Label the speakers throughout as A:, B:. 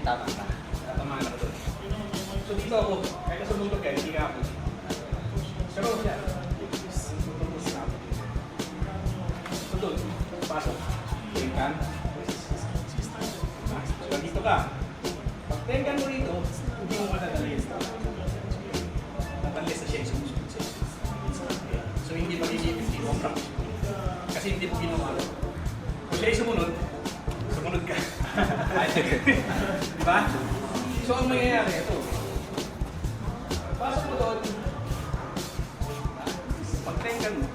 A: tama ka.
B: Tatamaan ako doon. So dito ako, kahit nasa bundok yan, hindi ka ako. Pero siya, tutulog na ako. So doon, pasok. Tingkan. So dito ka. Pag tingkan mo rito, hindi mo matatalis. Tatalis na siya yung sumusunod siya. So hindi magiging 50 contract. Kasi hindi mo ginawa. Kung siya yung sumunod ka. Diba? So ang mangyayari, ito. Pasok mo doon. Pag-tenkan mo.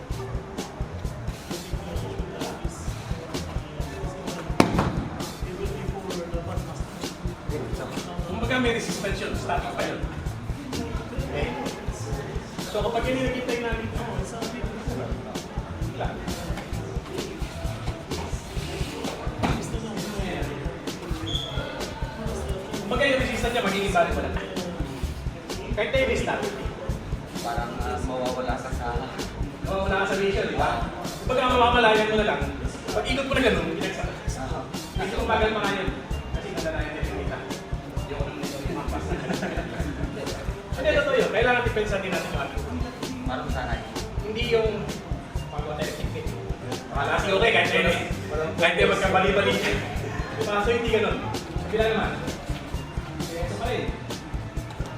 B: Kumbaga may resistance yun, static pa yun. Okay? So kapag yun yung nakita yung namin, wala. Kumbaga yung resistance niya, magiging balik mo lang. Kahit tayo restart.
A: Parang mawawala ka sa...
B: Oo, wala ka sa ratio, di ba? Kumbaga mamamalayan mo na lang. Pag ikot mo na ganun, pinagsak. Kasi kung bagal pa nga yun. Kasi nadalayan din yung kita. Hindi ako nang nito yung mampas. Hindi, totoo yun. Kailangan depensa din natin yung ating.
A: Parang sanay.
B: Hindi yung pagawa tayo tiktik. Makalasi okay, kahit tayo kahit tayo magkabali-bali. So hindi ganun. Bila naman. Ito pa rin.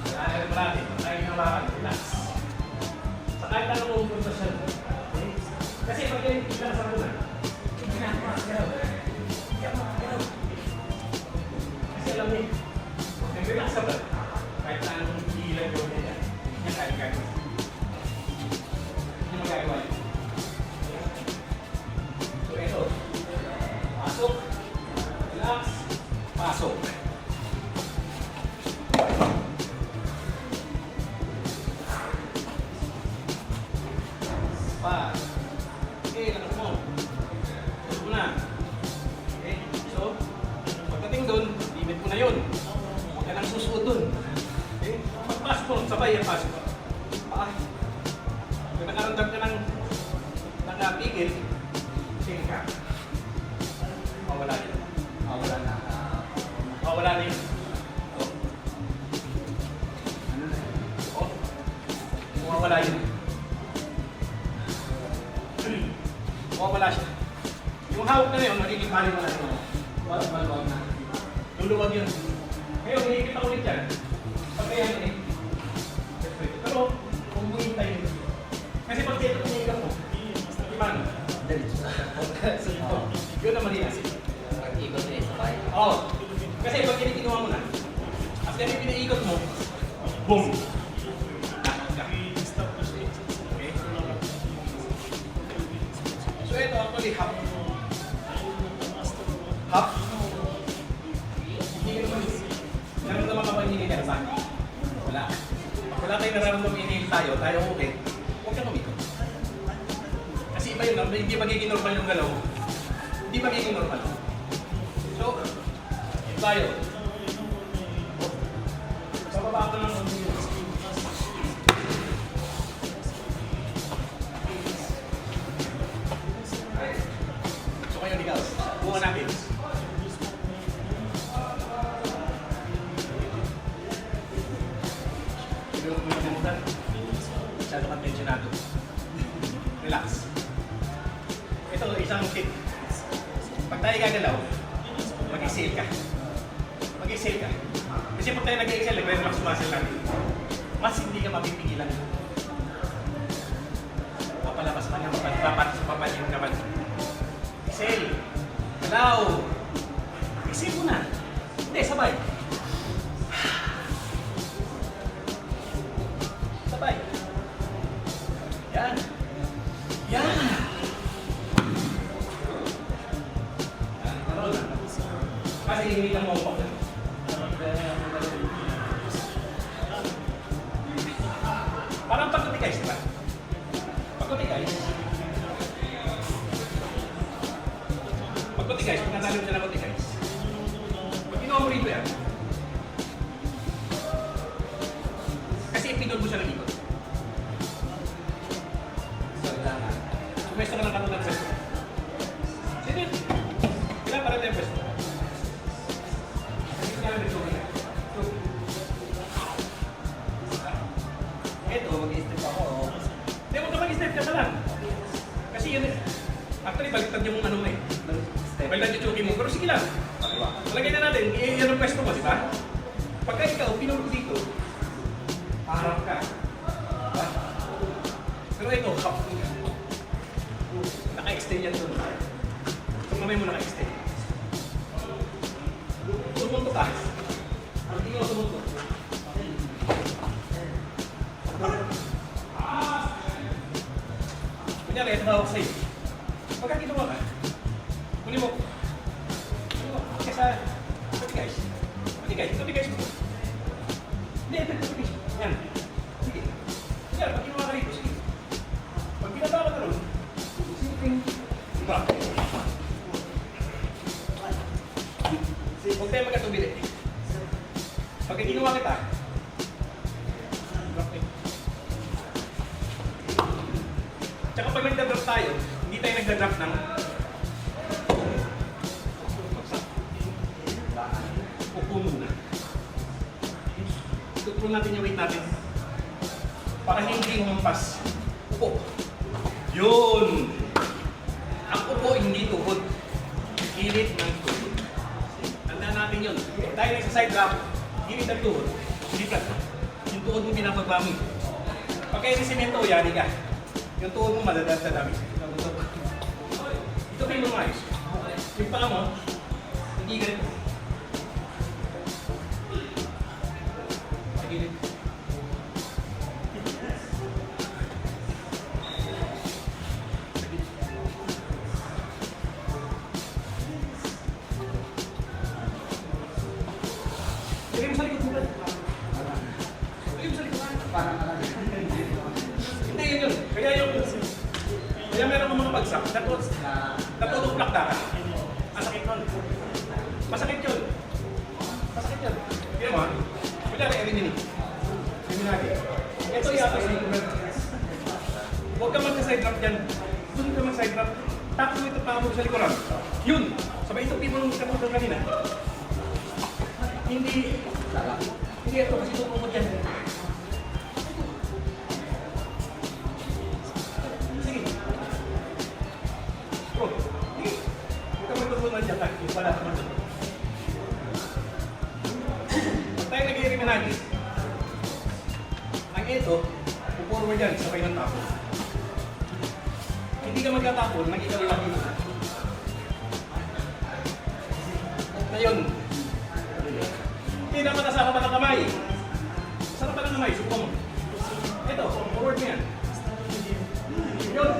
B: Kailangan naman natin. Tayo yung hawakan. Relax. Sa kahit anong pupunta siya. Kasi pag kayo kita sa muna. Kasi alam niyo, nag-relax ka ba? Kahit na anong hilang gawin niya. Yan kahit. Hindi magagawa yun. So ito. Pasok. Relax. Pasok. Pa. Okay, lakad mo. Lakad mo na. Okay, so, pagdating doon, limit mo na yun. Huwag ka nang susuot doon. Okay, pagpasok mo, sabay ang pasok mo. Pa. Kung nakaramdam ka ng nakapigil, sige ka. Mawala yun.
A: Mawala na.
B: Mawala na yun.
A: Ano na?
B: Oh. Mawala yun. Mawala siya. Yung hawak na yun, magiging bali mo na ito. Maluwag na. Luluwag yun. Ngayon, hihigit ako ulit yan. Pag kaya yun eh. Pero, kung buhintay yun. Kasi pag dito kumigam mo, di ba?
A: Diretso sa...
B: Yun ang mali na.
A: Pag-ikot na yung sabay.
B: Oo. Kasi pag ginawa mo na, after yung pinaikot mo, boom! Nakot ka. Okay? So ito actually half. Half. Hindi naman. Nararamdaman ka ba hindi ka naman? Wala. Pag wala tayong nararamdaman hindi tayo okay. Huwag kang umikot. Kasi iba yun, hindi magiging normal yung galaw. Hindi magiging normal. So, tayo. Sa baba ko lang konti yun. So kayo ikaw, buka natin. Siguro mo yung kalimutan. Masyado kang tensionado. Relax. Ito, isang tip. Pag tayo gagalaw, mag-exhale ka. Mag-exhale ka. Kasi pag tayo nag-exhale, nag-relax muscle natin. Mas hindi ka mapipigilan. Papalabas man yung papapalim naman. Exhale. Galaw. Exhale mo na. Hindi, sabay. Sabay. Yan. Yan. Kasi hindi ka mawapok na. Parang pagkuti guys, diba? Pagkuti guys. Pagkuti guys, pag natalim siya na pagkuti guys. Pag ginawa mo rito yan. Kasi ipinod mo siya ng ikot. Sumesta ka ng katulad sa ito. Sige. Kailan para tayo pwesto? Kasi kailangan nito. Actually, baliktad yung ano mo eh.
A: Step.
B: Baliktad yung chuki mo. Pero sige lang.
A: Diba?
B: Palagay na natin, yan ang pwesto mo, di ba? Pagka ikaw, pinulog dito, paharap ka. Diba? Pero ito, half ka. Naka-extend yan doon. Itong kamay mo naka-extend. Sumunto ka. Hindi ka sumunto. Kunyari, ito tawag sa'yo. Pagka ginawa ka, kunin mo. Kesa, pati guys. Pati guys mo. Hindi, ito guys. Yan. Sige. Yan, pag ginawa ka rito, sige. Pag binaba ka na ron, simpleng, diba? Huwag tayo magkatubili. Pag ginawa kita, drop it. Tsaka pag nagda-drop tayo, hindi tayo nagda-drop ng upo muna. Tutulong natin yung weight natin para hindi humampas. Upo. Yun! Ang upo hindi tuhod. Gilid ng tuhod. Tandaan natin yun. Dahil sa side drop, gilid ng tuhod. Hindi flat. Yung tuhod mo pinapagba mo. Pag kayo si semento, yari ka. Yung tuhod mo madadami. Ito kayo mga ayos. Yung paa mo, hindi ganito. Sa gilid. Lagay mo sa likod mo. Lagay mo sa likod.
A: Parang ano.
B: Hindi yun. Kaya meron kang mga bagsak. Natutong plakta ka. Masakit nun. Masakit yun. Masakit yun. Kaya mo, wala na eliminate. Eliminate. Ito yata sa likod. Huwag ka mag-side drop dyan. Doon ka mag-side drop. Tapos mo ito pa mo sa likuran. Yun. Sabay ito people ng kaputong kanina. Hindi ito kasi tupumot yan. Sige. Bro, sige. Huwag ka magtutunan dyan ka. Yung pala naman doon. Pag tayo nag-i-eliminagis, ang ito, puporward yan, sabay ng tapon. Hindi ka magkatapon, nag-ikaw lang dito. Ngayon, hindi dapat nasama pa ng kamay. Sarap pa ng kamay, subukan mo. Ito, forward mo yan. Yun.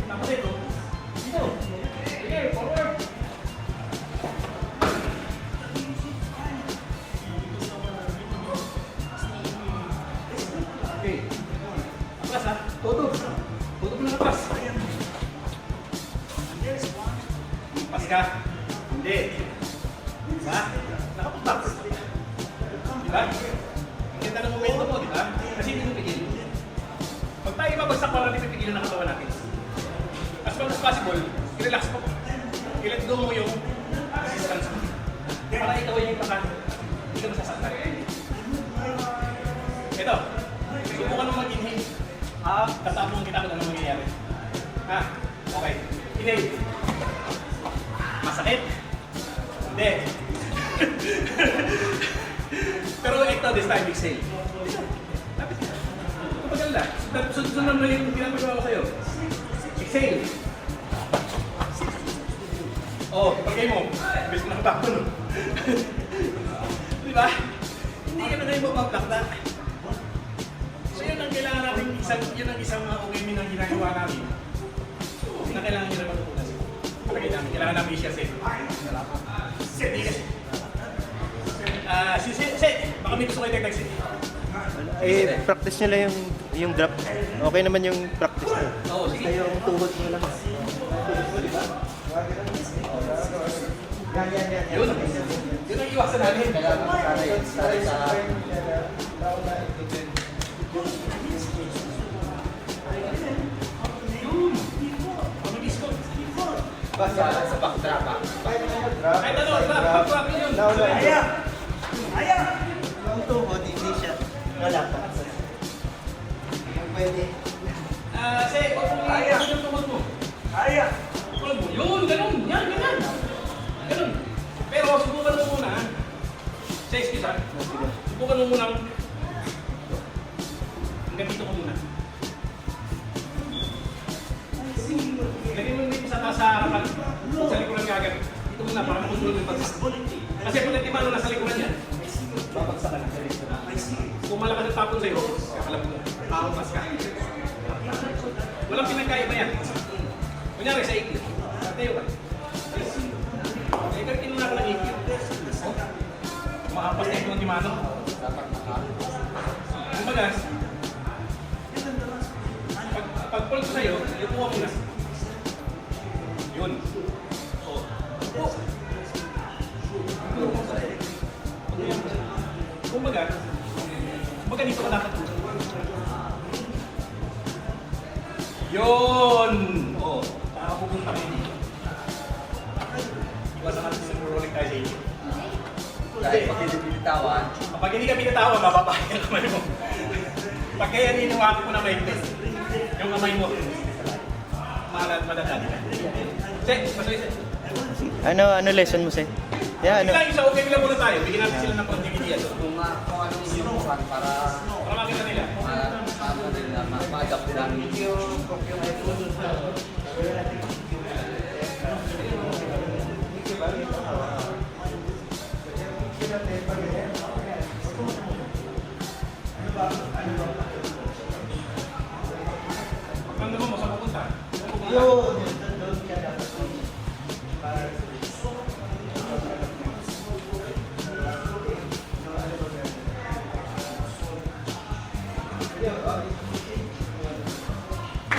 B: Tapos ito. Dito. Sige, forward. Okay. Atras ha. Tutup. Tutup na atras. Pas ka. Hindi. Diba? Nakapag-back. Diba? Ang ganda ng momento mo, diba? Kasi hindi mo pigil. Pag tayo mabagsak, parang hindi pipigilan ang katawan natin. As much as possible, i-relax mo. I-let go mo yung resistance mo. Para ikaw yung pakan. Hindi ka masasaktan. Ito. Subukan mo mag-inhale. Tatapong kita kung ano mangyayari. Okay. Inhale. Masakit? Hindi. Pero ito, this time, exhale. Lapit ka. Tumagal na. Sunod mo yung pinapagawa ko sa'yo. Exhale. Pagkay mo. Bilis ko nakabako, no? Diba? Hindi ka na kayo mapapakta. So yun ang kailangan natin, yun ang isang OMI na ginagawa namin. Na kailangan nyo na matutunan. Kailangan namin i-share sa'yo. Baka may gusto kayo dagdag siya.
C: Practice nyo lang yung drop. Okay naman yung practice nyo.
B: Oo, sige.
C: Basta yung tuhod mo lang.
B: Yun. Yun ang iwasan natin.
A: Sanay sa...
B: Yun. Mabilis ko.
A: Basta sa backdrop.
B: Kahit ano, back yun.
C: Aya! Yung tuhod, hindi siya. Wala pa. Pwede.
B: Huwag mong iwasan yung tuhod mo.
C: Aya!
B: Yun, ganun. Yan, ganyan. Ganun. Pero subukan mo muna. Sa excuse ha. Subukan mo muna. Hanggang dito ko muna. Lagyan mo dito sa harapan. Sa likuran kagad. Dito muna para makontrol yung pagsak. Kasi pag nagtimano nasa likuran yan, babagsak ka na. Kung malakas ang tapon sa'yo, kakalap mo. Pakampas ka. Walang pinagkaiba yan. Kunyari sa ikli. Tayo ba? Eh, kagkin mo na ako ng ikli. Makapas na ito ng timano. Kumbaga, pag-pull ko sa'yo, iupuha mo na. Yun. Oh. Kumbaga dito ka dapat. Yun! Oo. Nakapupunta kayo dito. Iwasan natin sa rolling tayo sa inyo.
A: Dahil pag hindi binitawan,
B: Kapag hindi ka binatawan, mababahay ang kamay mo. Pag kaya ninuwaki mo na may test, yung kamay mo, madadali ka. Che, masulit.
C: Ano lesson mo, Sir? Yeah, ano?
B: Bigla yung sa okay lang muna tayo. Bigyan natin sila ng kontinuidad.
A: kung anong sinubukan para
B: Para makita nila.
A: ma-adapt nila.
B: Pagkanda mo, saan pupunta?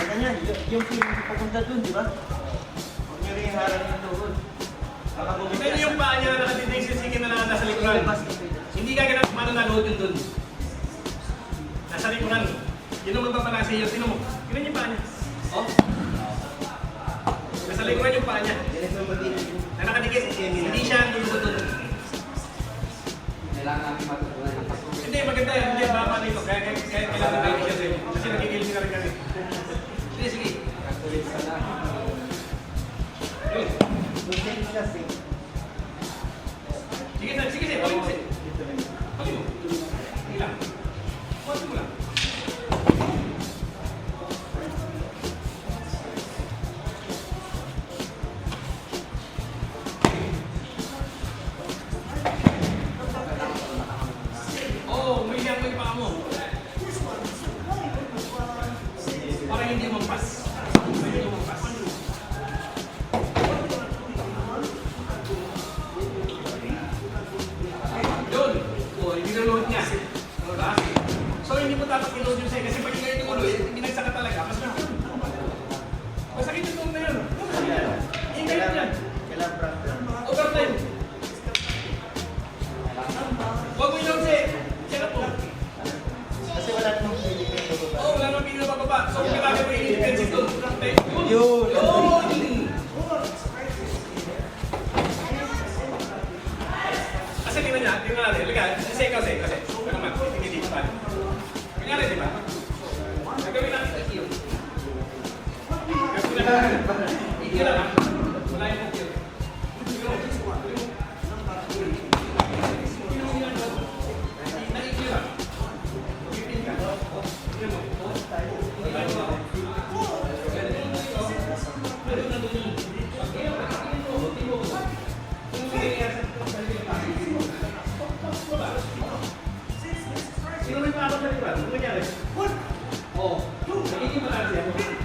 D: Ganyan, yung papunta dun, di ba? Huwag nyo rin harap yung tuhod. Baka
B: Kita
D: bumigay
B: niyo yung paa niya na nakatitig-sisigin na nasa likuran. Hindi ka ganang kumano na load yun dun. Nasa likuran. Yun ang magpapanasa iyo. Sino mo? Ganun yung paa niya. Oh? Nasa likuran yung paa niya. Na nakatikit. Hindi siya nilukot dun.
A: Kailangan natin matutunan ang kasunod.
B: Hindi, maganda yan. Hindi, baka nito. Kaya kailangan tayo siya sa'yo. Kasi nagigilin ka rin kami. Sige, sige.
A: Katulit ka na.
B: Yun. Sige, sige, sige. Pagin mo, sige. Pagin mo. Sige lang. Pagin mo lang. Oo, may liyak mo yung paa mo. Para hindi mampas. Para hindi mampas. Yun. O, hindi na-load niya. Diba? So, hindi mo dapat i-load yung sa'yo. Kasi pag hindi ito ulo, binagsak ka talaga. Mas masakit. Masakit yung tone na yun. Ingay yan. Overtime. Huwag mo i-load sa'yo. Check up mo.
C: Kasi wala namang Philippine bababa.
B: Oo, wala nang pinababa. So, kailangan mo i-intensive doon.
C: Yun.
B: Yun! Kasi tingnan niya, tingnan natin. Liga, kasi. Pero naman, tingnan dito tayo. Kunyari, di ba? Nagawin natin sa iyo. Gawin natin. Ikila lang. Wala yung pag-iyo. Sino may pakakot na rin ba? Ano nangyari? Oo. Nagiging matalas yan.